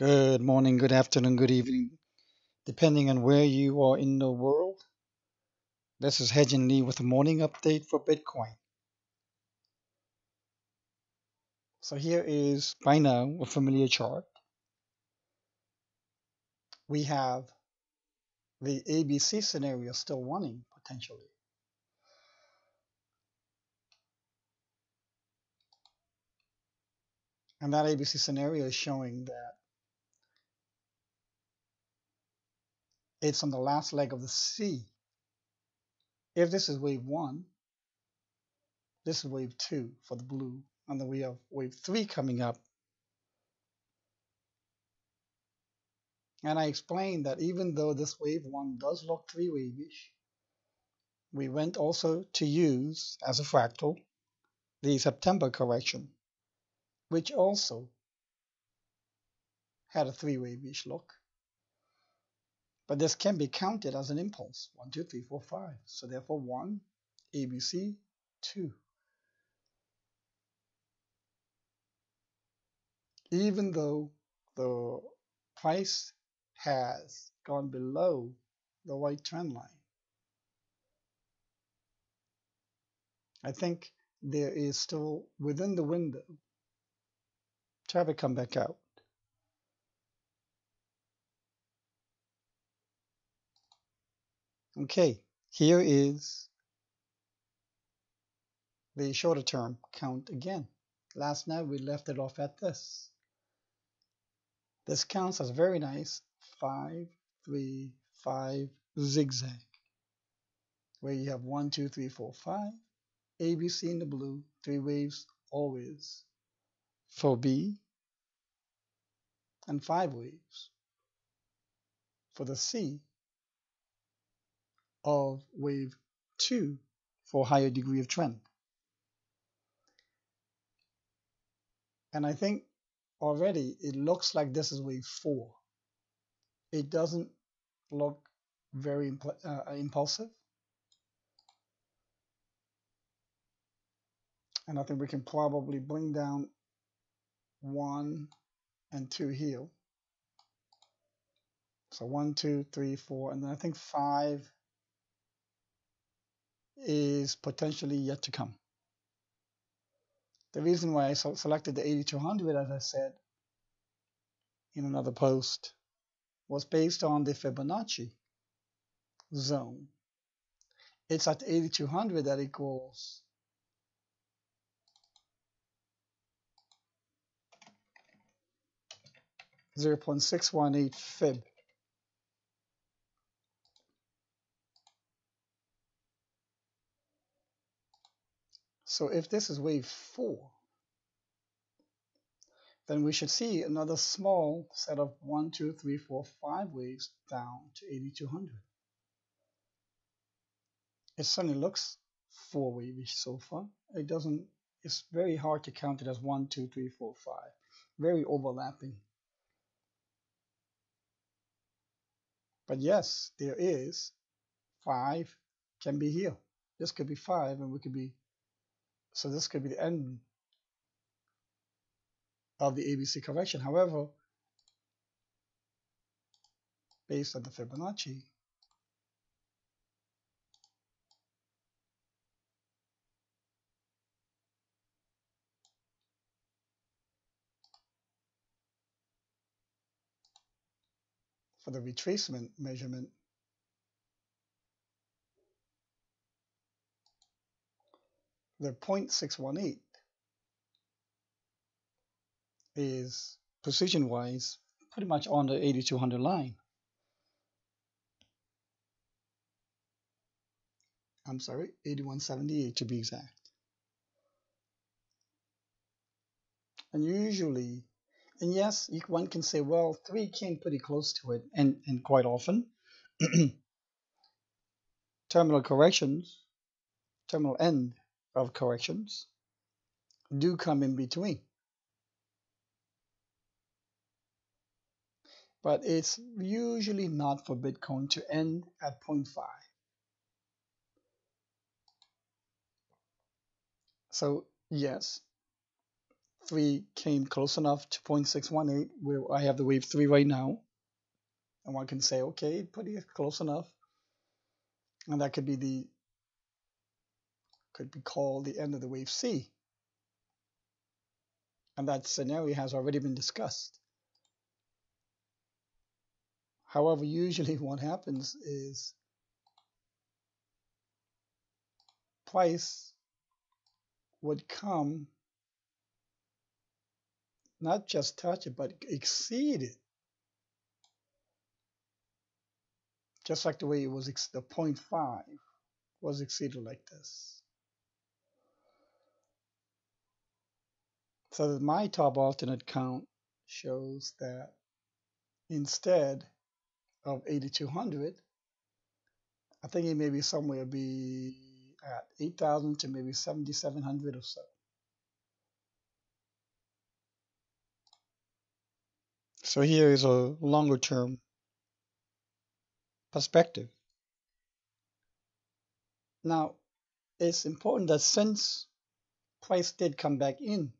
Good morning, good afternoon, good evening, depending on where you are in the world. This is Hedgen Lee with a morning update for Bitcoin. So here is, by now, a familiar chart. We have the ABC scenario still running, potentially. And that ABC scenario is showing that it's on the last leg of the C. If this is wave 1, this is wave 2 for the blue, and then we have wave 3 coming up. And I explained that even though this wave 1 does look 3-wave-ish, we went also to use as a fractal the September correction, which also had a 3-wave-ish look. But this can be counted as an impulse. 1, 2, 3, 4, 5. So therefore 1, ABC, 2. Even though the price has gone below the white trend line, I think there is still within the window to have it come back out. Okay, here is the shorter term count again. Last night we left it off at this. This counts as very nice 5, 3, 5 zigzag, where you have 1, 2, 3, 4, 5, ABC in the blue, 3 waves always for B, and 5 waves for the C of wave 2 for higher degree of trend. And I think already it looks like this is wave 4. It doesn't look very impulsive. And I think we can probably bring down 1 and 2 here. So 1, 2, 3, 4, and then I think 5 is potentially yet to come. The reason why I selected the 8200, as I said in another post, was based on the Fibonacci zone. It's at 8200 that equals 0.618 fib. So if this is wave 4, then we should see another small set of 1, 2, 3, 4, 5 waves down to 8200. It certainly looks 4-wave-ish so far. It's very hard to count it as 1, 2, 3, 4, 5. Very overlapping. But yes, there is 5 can be here. This could be 5 and we could be, so this could be the end of the ABC correction. However, based on the Fibonacci, for the retracement measurement, the 0.618 is precision-wise pretty much on the 8200 line. I'm sorry, 8178 to be exact. And usually, and yes, one can say, well, 3 came pretty close to it, and quite often, terminal corrections, terminal end of corrections, do come in between. But it's usually not for Bitcoin to end at 0.5. So yes, 3 came close enough to 0.618, where I have the wave 3 right now. And one can say, okay, pretty close enough. And that could be called the end of the wave C. And that scenario has already been discussed. However, usually what happens is price would come, not just touch it, but exceed it. Just like the way it was, the 0.5 was exceeded like this. So that my top alternate count shows that instead of 8,200, I think it may be somewhere be at 8,000 to maybe 7,700 or so. So here is a longer term perspective. Now, it's important that since price did come back in,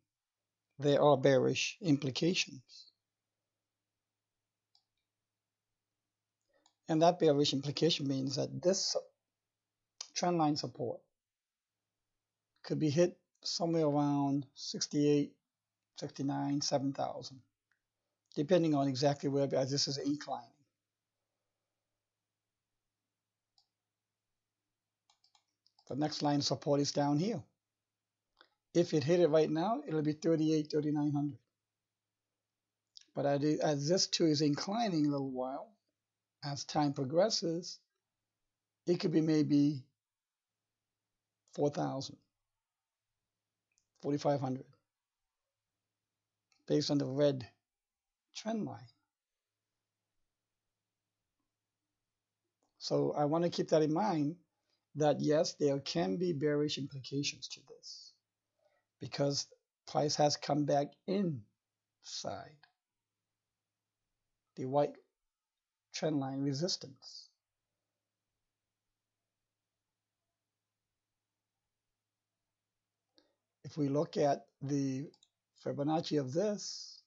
there are bearish implications. And that bearish implication means that this trendline support could be hit somewhere around 68, 69, 7,000, depending on exactly where, as this is inclining. The next line of support is down here. If it hit it right now, it'll be 38, 3,900. But as this too is inclining a little while, as time progresses, it could be maybe 4,000, 4,500, based on the red trend line. So I want to keep that in mind, that yes, there can be bearish implications to this because price has come back inside the white trend line resistance. If we look at the Fibonacci of this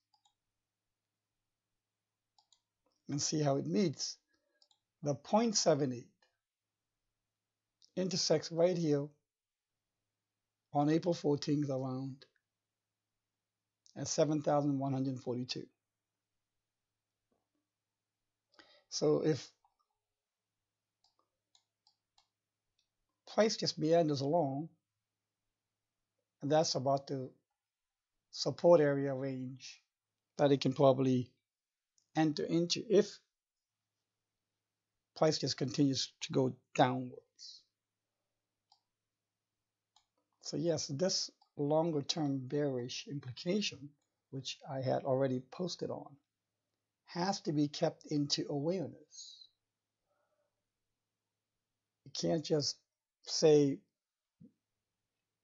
and see how it meets, the 0.78 intersects right here on April 14th around at 7,142. So if price just meanders along, and that's about the support area range that it can probably enter into if price just continues to go downwards. So yes, this longer term bearish implication, which I had already posted on, has to be kept into awareness. You can't just say,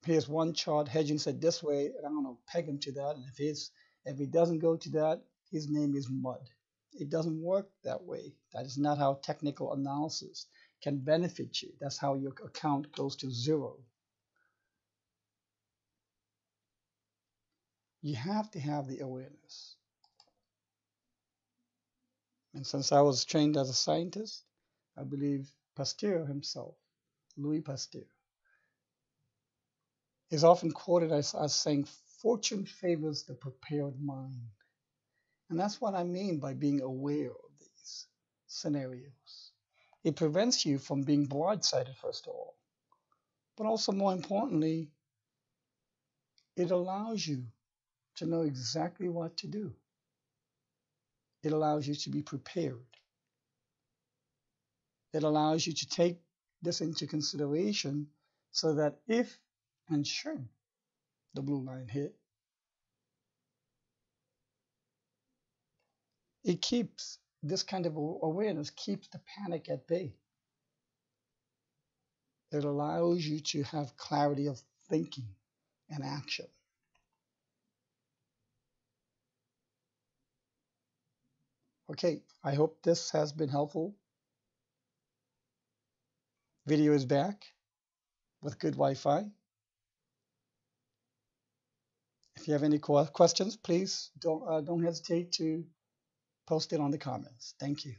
here's one chart, hedging said this way, and I'm going to peg him to that. And if he doesn't go to that, his name is mud. It doesn't work that way. That is not how technical analysis can benefit you. That's how your account goes to zero. You have to have the awareness. And since I was trained as a scientist, I believe Pasteur himself, Louis Pasteur, is often quoted as saying, fortune favors the prepared mind. And that's what I mean by being aware of these scenarios. It prevents you from being broadsided, first of all. But also, more importantly, it allows you to know exactly what to do. It allows you to be prepared. It allows you to take this into consideration so that if and should the blue line hit, it keeps this kind of awareness, keeps the panic at bay. It allows you to have clarity of thinking and action. Okay, I hope this has been helpful. Video is back with good Wi-Fi. If you have any questions, please don't hesitate to post it on the comments. Thank you.